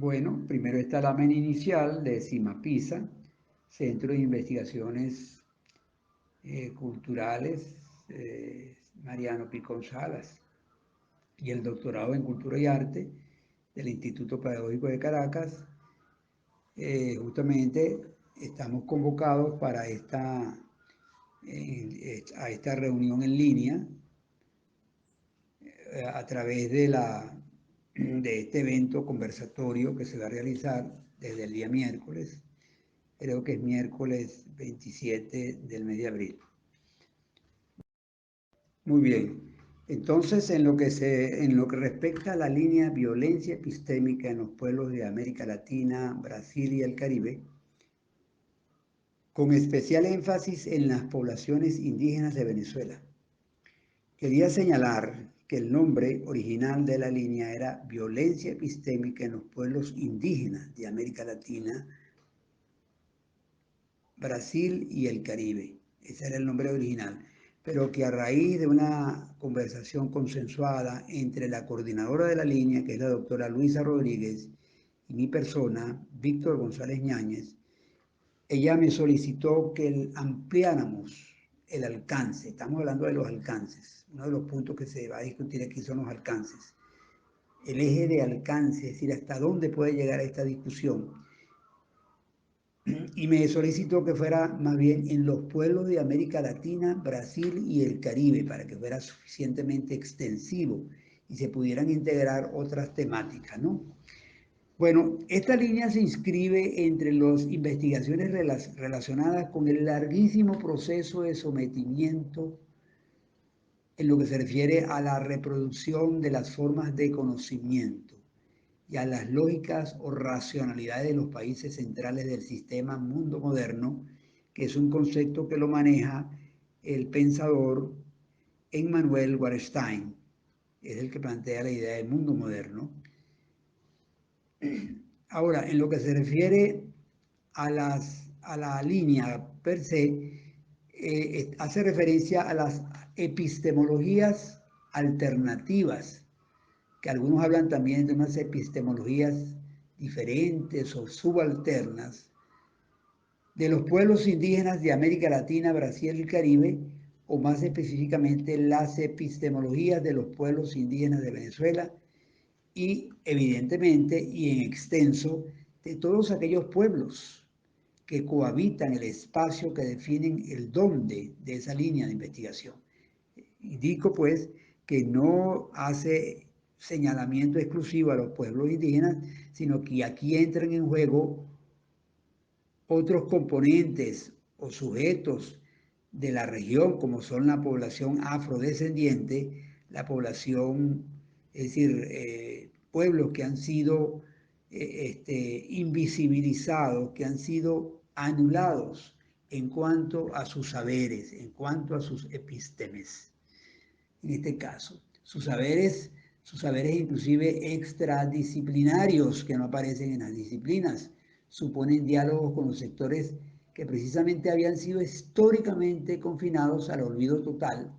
Bueno, primero está la MEN inicial de CIMAPISA, Centro de Investigaciones Culturales Mariano Picón Salas, y el doctorado en Cultura y Arte del Instituto Pedagógico de Caracas. Justamente estamos convocados para a esta reunión en línea a través de este evento conversatorio que se va a realizar desde el día miércoles, creo que es miércoles 27 del mes de abril. Muy bien. Entonces, en lo que respecta a la línea violencia epistémica en los pueblos de América Latina, Brasil y el Caribe, con especial énfasis en las poblaciones indígenas de Venezuela, quería señalar que el nombre original de la línea era Violencia epistémica en los pueblos indígenas de América Latina, Brasil y el Caribe. Ese era el nombre original, pero que a raíz de una conversación consensuada entre la coordinadora de la línea, que es la doctora Luisa Rodríguez, y mi persona, Víctor González Ñáñez, ella me solicitó que ampliáramos el alcance. Estamos hablando de los alcances. Uno de los puntos que se va a discutir aquí son los alcances. El eje de alcance, es decir, hasta dónde puede llegar esta discusión. Y me solicitó que fuera más bien en los pueblos de América Latina, Brasil y el Caribe, para que fuera suficientemente extensivo y se pudieran integrar otras temáticas, ¿no? Bueno, esta línea se inscribe entre las investigaciones relacionadas con el larguísimo proceso de sometimiento en lo que se refiere a la reproducción de las formas de conocimiento y a las lógicas o racionalidades de los países centrales del sistema mundo moderno, que es un concepto que lo maneja el pensador Emmanuel Wallerstein, es el que plantea la idea del mundo moderno. Ahora, en lo que se refiere a la línea per se, hace referencia a las epistemologías alternativas, que algunos hablan también de unas epistemologías diferentes o subalternas, de los pueblos indígenas de América Latina, Brasil y el Caribe, o más específicamente las epistemologías de los pueblos indígenas de Venezuela y evidentemente y en extenso de todos aquellos pueblos que cohabitan el espacio que definen el dónde de esa línea de investigación. Indico pues que no hace señalamiento exclusivo a los pueblos indígenas, sino que aquí entran en juego otros componentes o sujetos de la región, como son la población afrodescendiente, la población, es decir, pueblos que han sido invisibilizados, que han sido anulados en cuanto a sus saberes, en cuanto a sus epistemes. En este caso, sus saberes inclusive extradisciplinarios que no aparecen en las disciplinas, suponen diálogos con los sectores que precisamente habían sido históricamente confinados al olvido total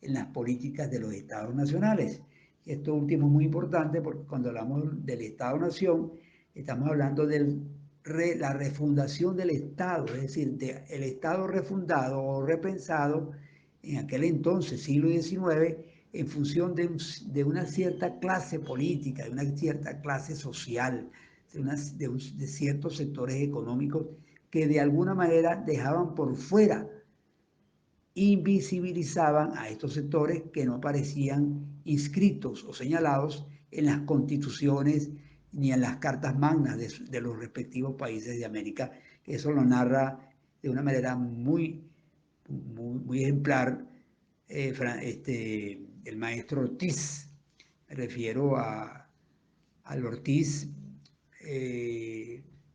en las políticas de los estados nacionales. Y esto último es muy importante porque cuando hablamos del Estado-Nación, estamos hablando de la refundación del Estado, es decir, del Estado refundado o repensado en aquel entonces, siglo XIX, en función de una cierta clase política, de una cierta clase social, de ciertos sectores económicos que de alguna manera dejaban por fuera, invisibilizaban a estos sectores que no aparecían inscritos o señalados en las constituciones ni en las cartas magnas de los respectivos países de América. Eso lo narra de una manera muy ejemplar el maestro Ortiz. Me refiero al Ortiz,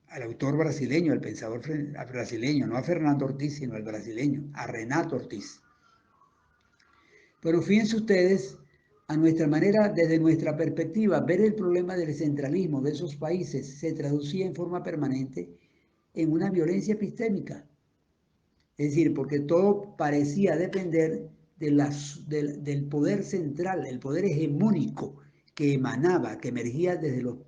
al autor brasileño, al pensador brasileño, no a Fernando Ortiz, sino al brasileño, a Renato Ortiz. Pero fíjense ustedes, a nuestra manera, desde nuestra perspectiva, ver el problema del centralismo de esos países se traducía en forma permanente en una violencia epistémica. Es decir, porque todo parecía depender del poder central, el poder hegemónico que emanaba, que emergía desde los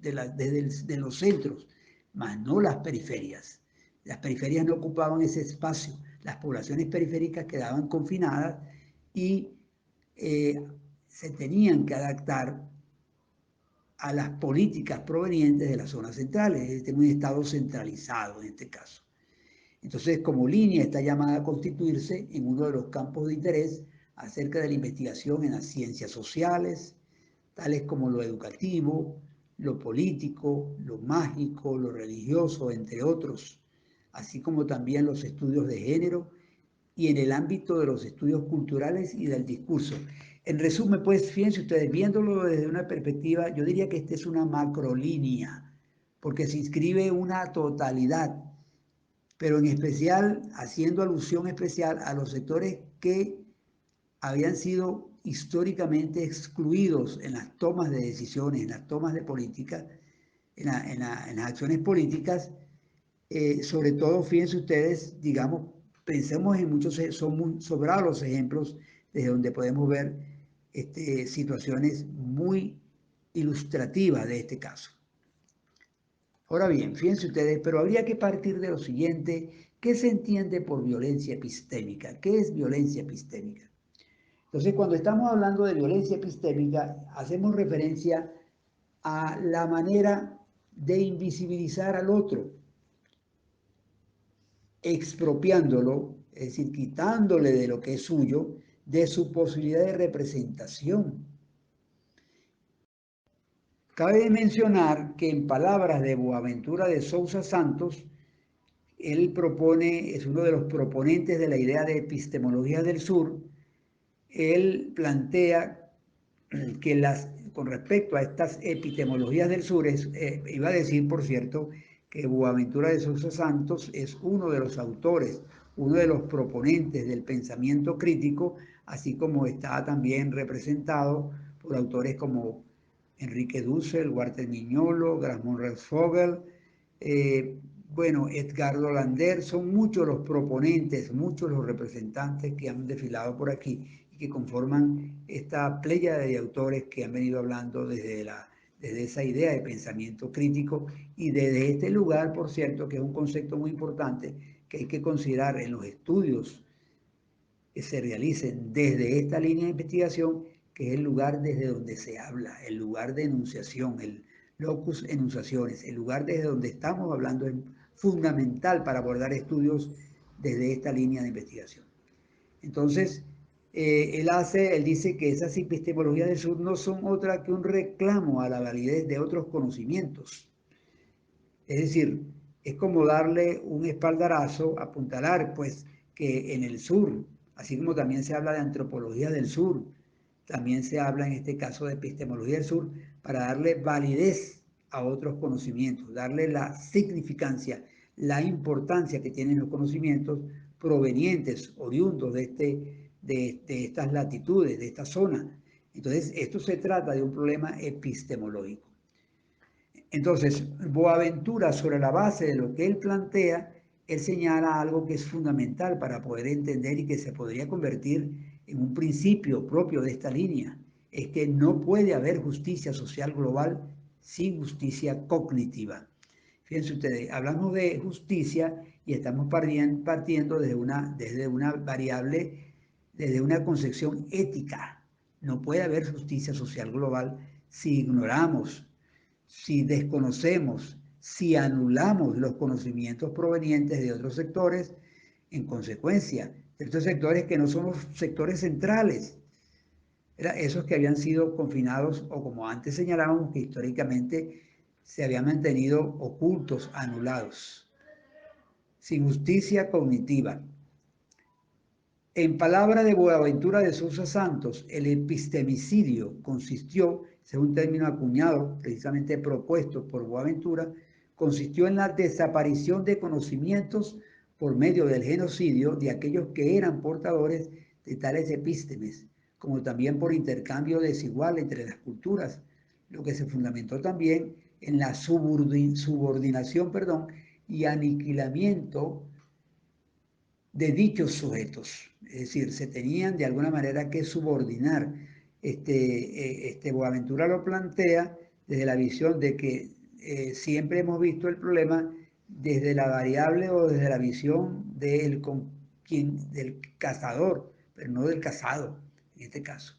de los centros, más no las periferias. Las periferias no ocupaban ese espacio, las poblaciones periféricas quedaban confinadas y se tenían que adaptar a las políticas provenientes de las zonas centrales, es un Estado centralizado en este caso. Entonces, como línea está llamada a constituirse en uno de los campos de interés acerca de la investigación en las ciencias sociales, tales como lo educativo, lo político, lo mágico, lo religioso, entre otros, así como también los estudios de género y en el ámbito de los estudios culturales y del discurso. En resumen, pues, fíjense ustedes, viéndolo desde una perspectiva, yo diría que esta es una macrolínea, porque se inscribe una totalidad, pero en especial haciendo alusión especial a los sectores que habían sido históricamente excluidos en las tomas de decisiones, en las tomas de política, en las acciones políticas, sobre todo, fíjense ustedes, digamos, pensemos en muchos, son muy sobrados los ejemplos desde donde podemos ver situaciones muy ilustrativas de este caso. Ahora bien, fíjense ustedes, pero habría que partir de lo siguiente: ¿qué se entiende por violencia epistémica? ¿Qué es violencia epistémica? Entonces, cuando estamos hablando de violencia epistémica, hacemos referencia a la manera de invisibilizar al otro, expropiándolo, es decir, quitándole de lo que es suyo, de su posibilidad de representación. Cabe mencionar que en palabras de Boaventura de Sousa Santos, él propone, es uno de los proponentes de la idea de epistemología del sur. Él plantea que con respecto a estas epistemologías del sur, iba a decir, por cierto, que Boaventura de Sousa Santos es uno de los autores, uno de los proponentes del pensamiento crítico, así como está también representado por autores como Enrique Dussel, Walter Mignolo, Gramont Resfogel, bueno, Edgardo Lander. Son muchos los proponentes, muchos los representantes que han desfilado por aquí y que conforman esta pléyade de autores que han venido hablando desde esa idea de pensamiento crítico y desde este lugar, por cierto, que es un concepto muy importante que hay que considerar en los estudios que se realicen desde esta línea de investigación, que es el lugar desde donde se habla, el lugar de enunciación, el locus enunciaciones, el lugar desde donde estamos hablando es fundamental para abordar estudios desde esta línea de investigación. Entonces, él dice que esas epistemologías del sur no son otra que un reclamo a la validez de otros conocimientos. Es decir, es como darle un espaldarazo, apuntalar, pues, que en el sur, así como también se habla de antropología del sur, también se habla en este caso de epistemología del sur, para darle validez a otros conocimientos, darle la significancia, la importancia que tienen los conocimientos provenientes, oriundos de estas latitudes, de esta zona. Entonces, esto se trata de un problema epistemológico. Entonces, Boaventura, sobre la base de lo que él plantea, él señala algo que es fundamental para poder entender y que se podría convertir en un principio propio de esta línea: es que no puede haber justicia social global sin justicia cognitiva. Fíjense ustedes, hablamos de justicia y estamos partiendo desde una variable, desde una concepción ética. No puede haber justicia social global si ignoramos, si desconocemos, si anulamos los conocimientos provenientes de otros sectores, en consecuencia, de estos sectores que no son los sectores centrales, esos que habían sido confinados o, como antes señalábamos, que históricamente se habían mantenido ocultos, anulados. Sin justicia cognitiva. En palabra de Boaventura de Sousa Santos, el epistemicidio consistió, ese es un término acuñado, precisamente propuesto por Boaventura, consistió en la desaparición de conocimientos por medio del genocidio de aquellos que eran portadores de tales epístemes, como también por intercambio desigual entre las culturas, lo que se fundamentó también en la subordinación y aniquilamiento de dichos sujetos. Es decir, se tenían de alguna manera que subordinar. Boaventura lo plantea desde la visión de que siempre hemos visto el problema desde la variable o desde la visión del cazador, pero no del cazado, en este caso.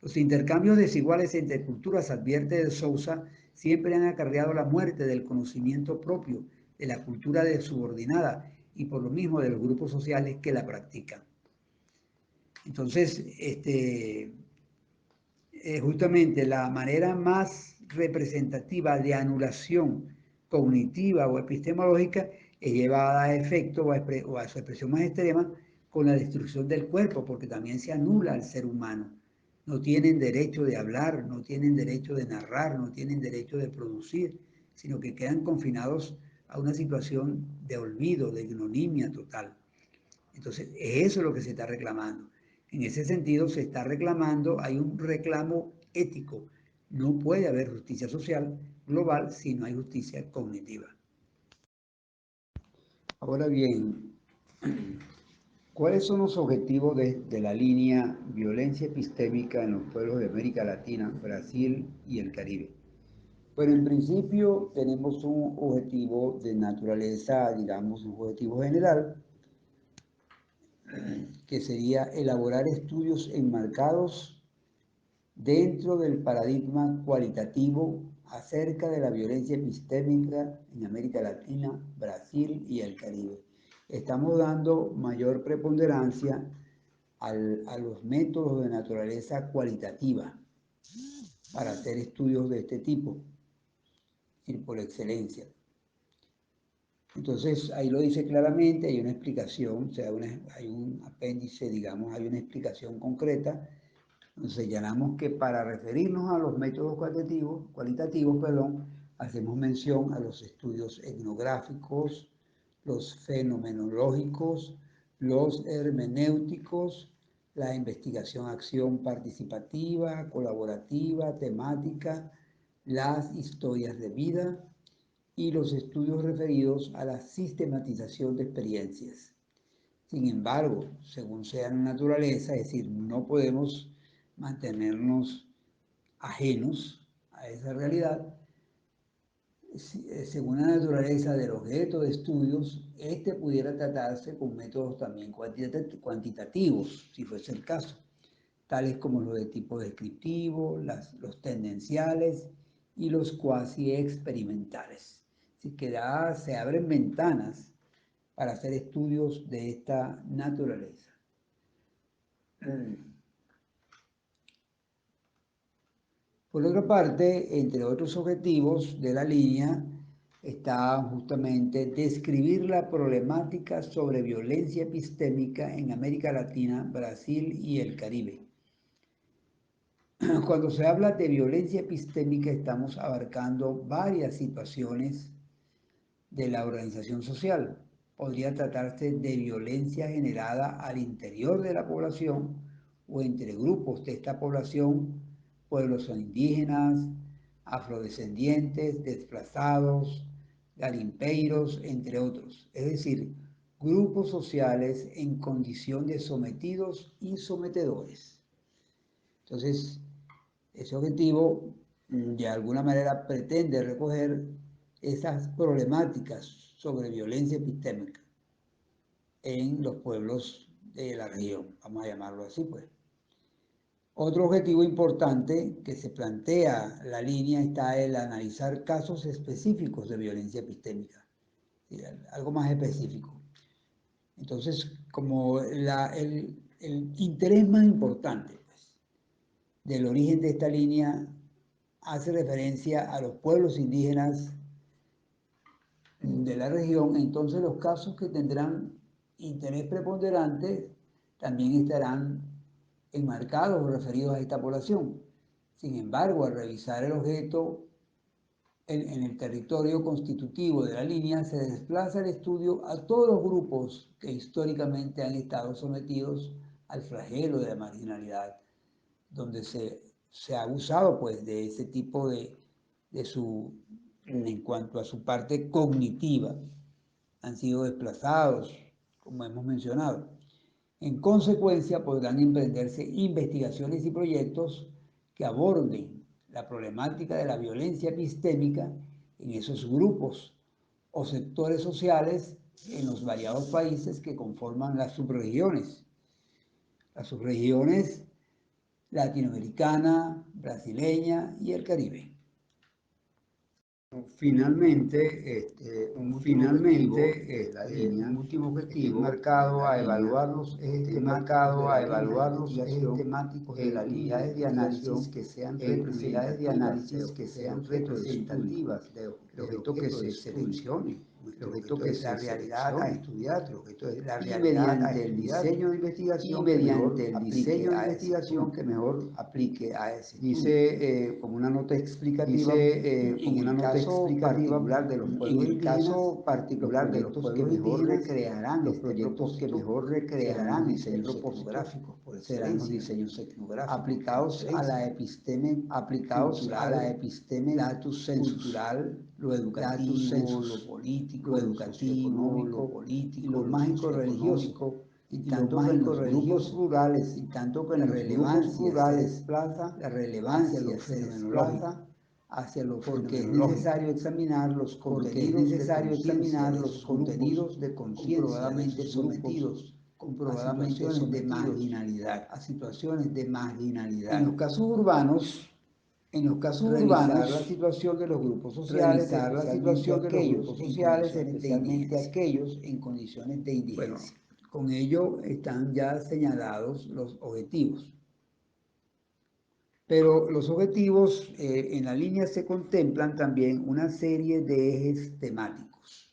Los intercambios desiguales entre culturas, advierte de Sousa, siempre han acarreado la muerte del conocimiento propio, de la cultura de subordinada y por lo mismo de los grupos sociales que la practican. Entonces, justamente la manera más representativa de anulación cognitiva o epistemológica es llevada a efecto o a su expresión más extrema con la destrucción del cuerpo, porque también se anula al ser humano. No tienen derecho de hablar, no tienen derecho de narrar, no tienen derecho de producir, sino que quedan confinados a una situación de olvido, de ignominia total. Entonces, eso es lo que se está reclamando. En ese sentido, se está reclamando, hay un reclamo ético. No puede haber justicia social global si no hay justicia cognitiva. Ahora bien, ¿cuáles son los objetivos de la línea violencia epistémica en los pueblos de América Latina, Brasil y el Caribe? Bueno, en principio tenemos un objetivo de naturaleza, digamos, un objetivo general, que sería elaborar estudios enmarcados dentro del paradigma cualitativo acerca de la violencia epistémica en América Latina, Brasil y el Caribe. Estamos dando mayor preponderancia a los métodos de naturaleza cualitativa para hacer estudios de este tipo, y por excelencia. Entonces, ahí lo dice claramente, hay una explicación, o sea, hay un apéndice, digamos, hay una explicación concreta. Señalamos que para referirnos a los métodos cualitativos, hacemos mención a los estudios etnográficos, los fenomenológicos, los hermenéuticos, la investigación-acción participativa, colaborativa, temática, las historias de vida y los estudios referidos a la sistematización de experiencias. Sin embargo, según sea la naturaleza, es decir, no podemos mantenernos ajenos a esa realidad, según la naturaleza del objeto de estudios, este pudiera tratarse con métodos también cuantitativos, si fuese el caso, tales como los de tipo descriptivo, los tendenciales y los cuasi experimentales. Así que se abren ventanas para hacer estudios de esta naturaleza. Por otra parte, entre otros objetivos de la línea, está justamente describir la problemática sobre violencia epistémica en América Latina, Brasil y el Caribe. Cuando se habla de violencia epistémica, estamos abarcando varias situaciones de la organización social. Podría tratarse de violencia generada al interior de la población o entre grupos de esta población, pueblos indígenas, afrodescendientes, desplazados, garimpeiros, entre otros. Es decir, grupos sociales en condición de sometidos y sometedores. Entonces, ese objetivo de alguna manera pretende recoger esas problemáticas sobre violencia epistémica en los pueblos de la región, vamos a llamarlo así, pues. Otro objetivo importante que se plantea la línea está el analizar casos específicos de violencia epistémica, algo más específico. Entonces, como el interés más importante pues, del origen de esta línea hace referencia a los pueblos indígenas de la región, entonces los casos que tendrán interés preponderante también estarán enmarcados o referidos a esta población. Sin embargo, al revisar el objeto en el territorio constitutivo de la línea, se desplaza el estudio a todos los grupos que históricamente han estado sometidos al flagelo de la marginalidad, donde se ha abusado pues, de ese tipo en cuanto a su parte cognitiva, han sido desplazados, como hemos mencionado. En consecuencia, podrán emprenderse investigaciones y proyectos que aborden la problemática de la violencia epistémica en esos grupos o sectores sociales en los variados países que conforman las subregiones. Las subregiones latinoamericana, brasileña y el Caribe. Finalmente, un último objetivo marcado a evaluar los ejes temáticos de las actividades de análisis que sean representativas del objeto que se seleccione, el objeto que se realidad a estudiar, y mediante el diseño de investigación que mejor aplique a ese estudio. Dice como una nota explicativa, en el caso particular de los pueblos indígenas, los proyectos que mejor recrearán diseños etnográficos, serán los diseños etnográficos aplicados a la episteme latus cultural, lo educativo, lo político, lo educativo, lo político, lo mágico-religioso, y tanto que en los grupos rurales, y tanto que en los grupos rurales desplaza la relevancia hacia lo porque es necesario examinar los contenidos de conciencia comprobadamente sometidos a situaciones de marginalidad. En los casos urbanos, revisar la situación de los grupos sociales, especialmente aquellos en condiciones de indigencia. Bueno, con ello están ya señalados los objetivos. Pero los objetivos en la línea se contemplan también una serie de ejes temáticos.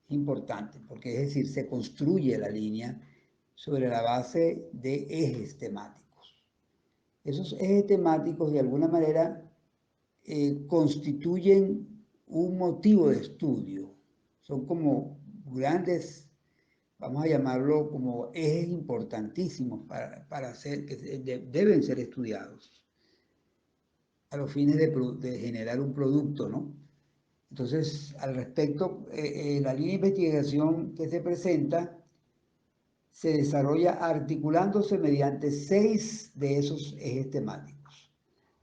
Importante, porque es decir, se construye la línea sobre la base de ejes temáticos. Esos ejes temáticos de alguna manera constituyen un motivo de estudio. Son como grandes, vamos a llamarlo como ejes importantísimos para hacer, que deben ser estudiados a los fines de generar un producto, ¿no? Entonces, al respecto, la línea de investigación que se presenta se desarrolla articulándose mediante 6 de esos ejes temáticos,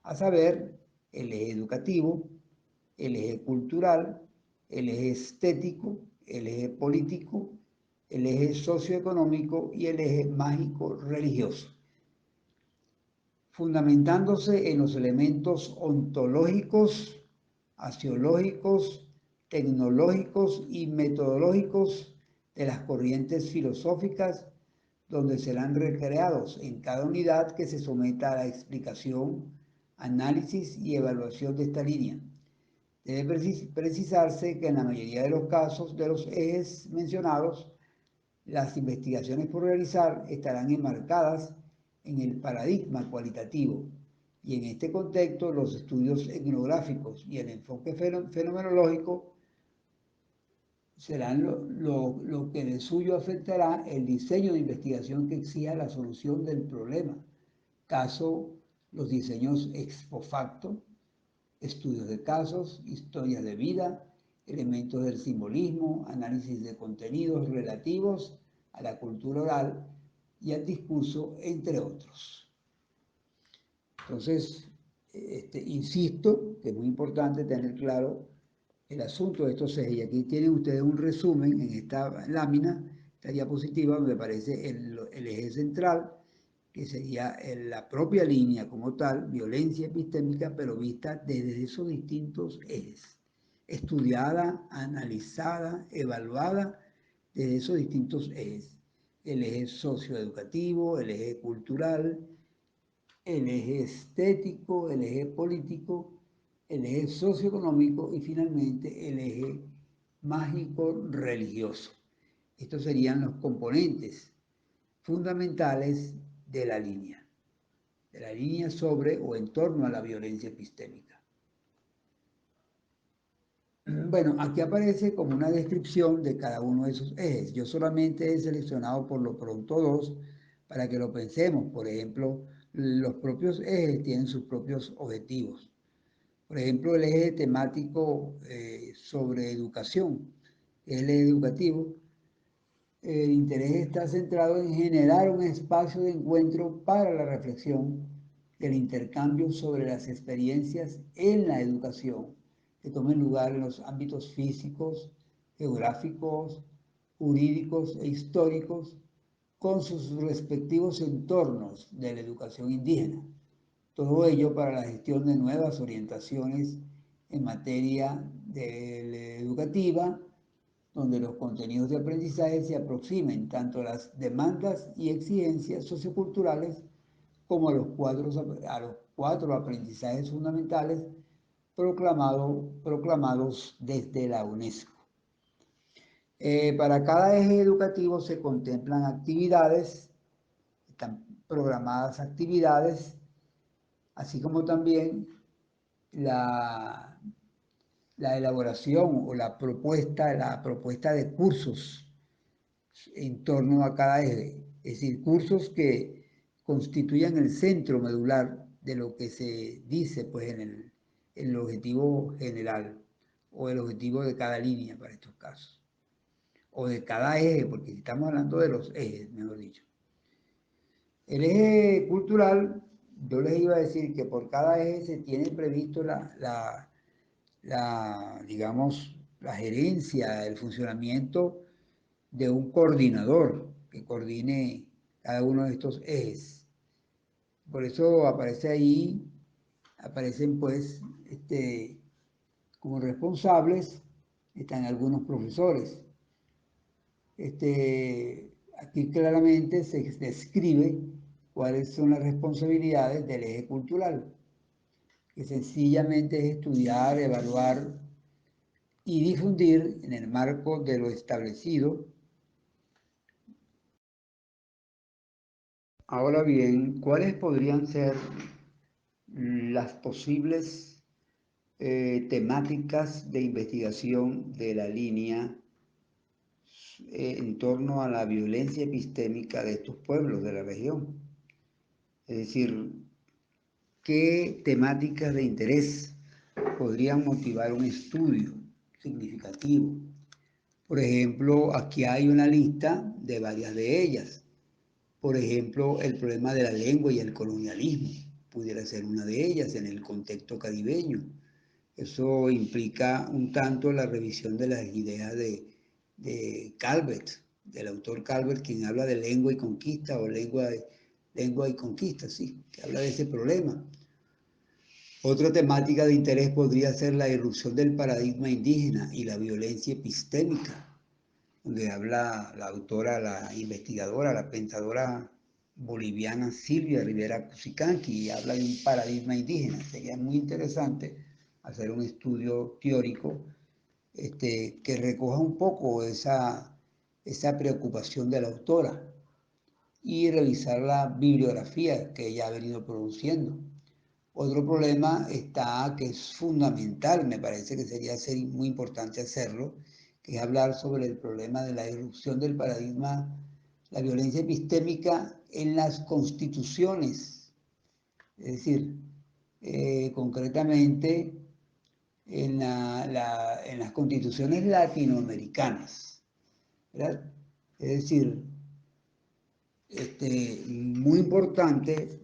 a saber, el eje educativo, el eje cultural, el eje estético, el eje político, el eje socioeconómico y el eje mágico-religioso, fundamentándose en los elementos ontológicos, axiológicos, tecnológicos y metodológicos de las corrientes filosóficas, donde serán recreados en cada unidad que se someta a la explicación, análisis y evaluación de esta línea. Debe precisarse que en la mayoría de los casos de los ejes mencionados, las investigaciones por realizar estarán enmarcadas en el paradigma cualitativo, y en este contexto los estudios etnográficos y el enfoque fenomenológico serán lo que de suyo afectará el diseño de investigación que exija la solución del problema. Caso, los diseños ex facto, estudios de casos, historias de vida, elementos del simbolismo, análisis de contenidos relativos a la cultura oral y al discurso, entre otros. Entonces, insisto que es muy importante tener claro el asunto de estos ejes. Y aquí tienen ustedes un resumen en esta lámina, esta diapositiva, donde aparece el eje central, que sería la propia línea como tal, violencia epistémica, pero vista desde esos distintos ejes, estudiada, analizada, evaluada desde esos distintos ejes. El eje socioeducativo, el eje cultural, el eje estético, el eje político, el eje socioeconómico y finalmente el eje mágico-religioso. Estos serían los componentes fundamentales de la línea sobre o en torno a la violencia epistémica. Bueno, aquí aparece como una descripción de cada uno de esos ejes. Yo solamente he seleccionado por lo pronto 2 para que lo pensemos. Por ejemplo, los propios ejes tienen sus propios objetivos. Por ejemplo, el eje temático sobre educación, el eje educativo. El interés está centrado en generar un espacio de encuentro para la reflexión, el intercambio sobre las experiencias en la educación, que tomen lugar en los ámbitos físicos, geográficos, jurídicos e históricos, con sus respectivos entornos de la educación indígena. Todo ello para la gestión de nuevas orientaciones en materia educativa, donde los contenidos de aprendizaje se aproximen tanto a las demandas y exigencias socioculturales como a los cuatro aprendizajes fundamentales proclamados desde la UNESCO. Para cada eje educativo se contemplan actividades, están programadas actividades, así como también la elaboración o la propuesta de cursos en torno a cada eje, es decir, cursos que constituyan el centro medular de lo que se dice pues, en el objetivo general o el objetivo de cada línea para estos casos, o de cada eje, porque estamos hablando de los ejes, mejor dicho. El eje cultural, yo les iba a decir que por cada eje se tiene previsto digamos, la gerencia, el funcionamiento de un coordinador que coordine cada uno de estos ejes. Por eso aparecen pues como responsables, están algunos profesores. Aquí claramente se describe cuáles son las responsabilidades del eje cultural, que sencillamente es estudiar, evaluar y difundir en el marco de lo establecido. Ahora bien, ¿cuáles podrían ser las posibles temáticas de investigación de la línea en torno a la violencia epistémica de estos pueblos de la región? Es decir, ¿qué temáticas de interés podrían motivar un estudio significativo? Por ejemplo, aquí hay una lista de varias de ellas. Por ejemplo, el problema de la lengua y el colonialismo pudiera ser una de ellas en el contexto caribeño. Eso implica un tanto la revisión de las ideas de Calvert, del autor Calvert, quien habla de lengua y conquista, o lengua y conquista, sí, que habla de ese problema. Otra temática de interés podría ser la irrupción del paradigma indígena y la violencia epistémica, donde habla la autora, la investigadora, la pensadora boliviana Silvia Rivera Cusicanqui, y habla de un paradigma indígena. Sería muy interesante hacer un estudio teórico que recoja un poco esa preocupación de la autora y revisar la bibliografía que ella ha venido produciendo. Otro problema que es fundamental, me parece que sería muy importante hacerlo, que es hablar sobre el problema de la irrupción del paradigma, la violencia epistémica en las constituciones, es decir, concretamente en las constituciones latinoamericanas, ¿verdad? Es decir, muy importante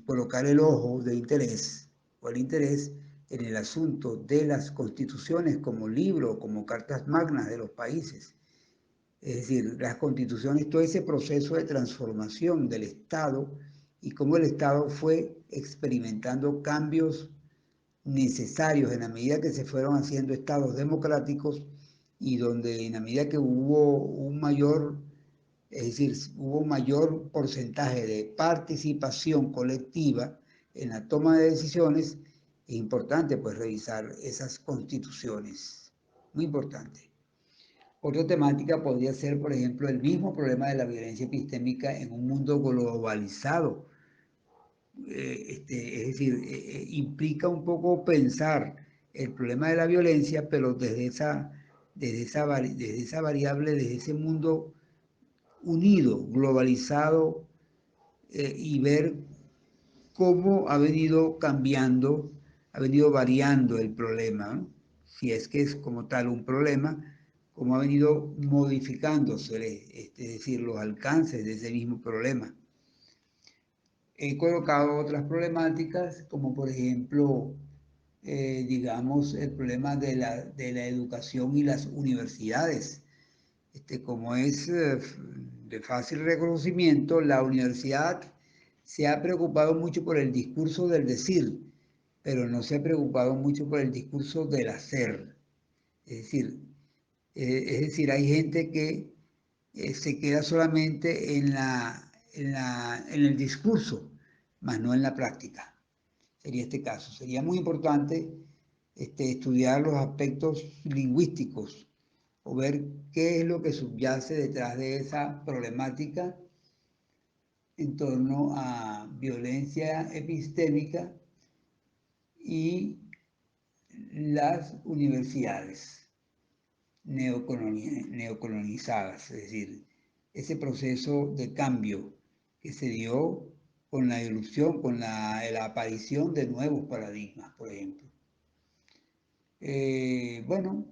colocar el ojo de interés o el interés en el asunto de las constituciones como libro, como cartas magnas de los países. Es decir, las constituciones, todo ese proceso de transformación del Estado y cómo el Estado fue experimentando cambios necesarios en la medida que se fueron haciendo estados democráticos y donde en la medida que hubo es decir, hubo un mayor porcentaje de participación colectiva en la toma de decisiones, es importante pues revisar esas constituciones, muy importante. Otra temática podría ser, por ejemplo, el mismo problema de la violencia epistémica en un mundo globalizado. Es decir, implica un poco pensar el problema de la violencia, pero desde esa variable, desde ese mundo unido, globalizado, y ver cómo ha venido cambiando, ha venido variando el problema, ¿no? Si es que es como tal un problema, cómo ha venido modificándose, es decir, los alcances de ese mismo problema. He colocado otras problemáticas, como por ejemplo digamos, el problema de la educación y las universidades. Como es de fácil reconocimiento, la universidad se ha preocupado mucho por el discurso del decir, pero no se ha preocupado mucho por el discurso del hacer. Es decir, hay gente que se queda solamente en el discurso, más no en la práctica. Sería este caso. Sería muy importante estudiar los aspectos lingüísticos o ver qué es lo que subyace detrás de esa problemática en torno a violencia epistémica y las universidades neocolonizadas, es decir, ese proceso de cambio que se dio con la irrupción, con la aparición de nuevos paradigmas, por ejemplo. Bueno,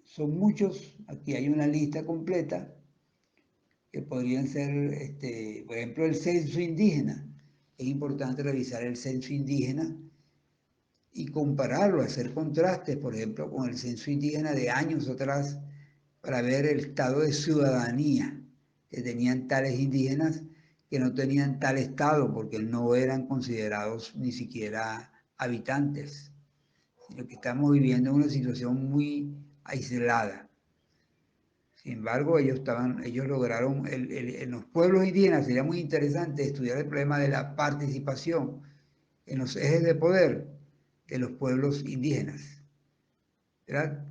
son muchos, aquí hay una lista completa que podrían ser, por ejemplo, el censo indígena. Es importante revisar el censo indígena y compararlo, hacer contrastes, por ejemplo, con el censo indígena de años atrás, para ver el estado de ciudadanía que tenían tales indígenas que no tenían tal estado porque no eran considerados ni siquiera habitantes, sino que estamos viviendo una situación muy aislada. Sin embargo, ellos lograron, en los pueblos indígenas sería muy interesante estudiar el problema de la participación en los ejes de poder de los pueblos indígenas, ¿verdad?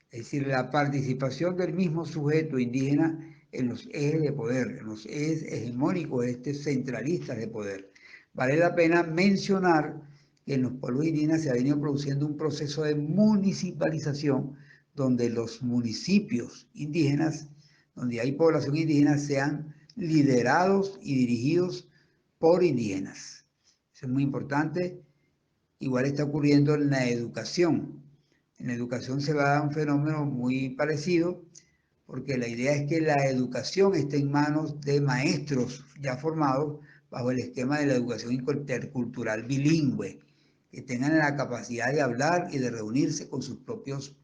Es decir, la participación del mismo sujeto indígena en los ejes de poder, en los ejes hegemónicos centralistas de poder. Vale la pena mencionar que en los pueblos indígenas se ha venido produciendo un proceso de municipalización donde los municipios indígenas, donde hay población indígena, sean liderados y dirigidos por indígenas. Eso es muy importante. Igual está ocurriendo en la educación. En la educación se va a dar un fenómeno muy parecido, porque la idea es que la educación esté en manos de maestros ya formados bajo el esquema de la educación intercultural bilingüe, que tengan la capacidad de hablar y de reunirse con sus propios,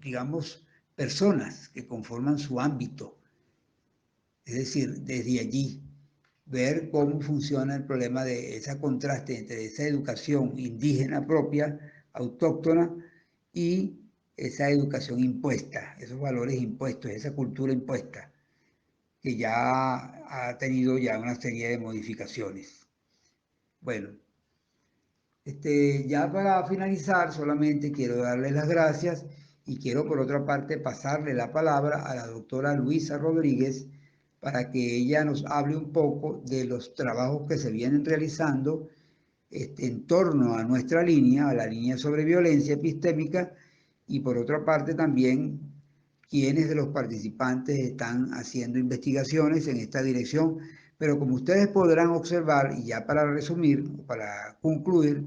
digamos, personas que conforman su ámbito. Es decir, desde allí ver cómo funciona el problema de ese contraste entre esa educación indígena propia, autóctona, y esa educación impuesta, esos valores impuestos, esa cultura impuesta, que ya ha tenido ya una serie de modificaciones. Bueno, ya para finalizar, solamente quiero darles las gracias y quiero por otra parte pasarle la palabra a la doctora Luisa Rodríguez para que ella nos hable un poco de los trabajos que se vienen realizando en torno a nuestra línea, a la línea sobre violencia epistémica, y por otra parte también quiénes de los participantes están haciendo investigaciones en esta dirección. Pero como ustedes podrán observar, y ya para resumir, para concluir,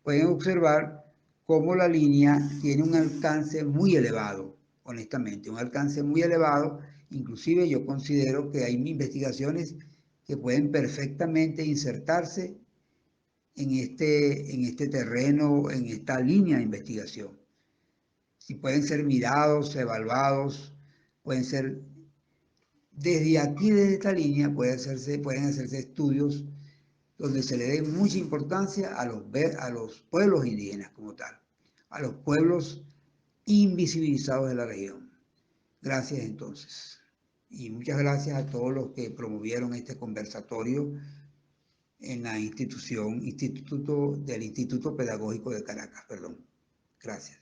pueden observar cómo la línea tiene un alcance muy elevado, honestamente, un alcance muy elevado. Inclusive yo considero que hay investigaciones que pueden perfectamente insertarse en este terreno, en esta línea de investigación. Si pueden ser mirados, evaluados, pueden ser desde aquí, desde esta línea, pueden hacerse estudios donde se le dé mucha importancia a los pueblos indígenas como tal, a los pueblos invisibilizados de la región. Gracias entonces. Y muchas gracias a todos los que promovieron este conversatorio en la instituto del Instituto Pedagógico de Caracas, perdón. Gracias.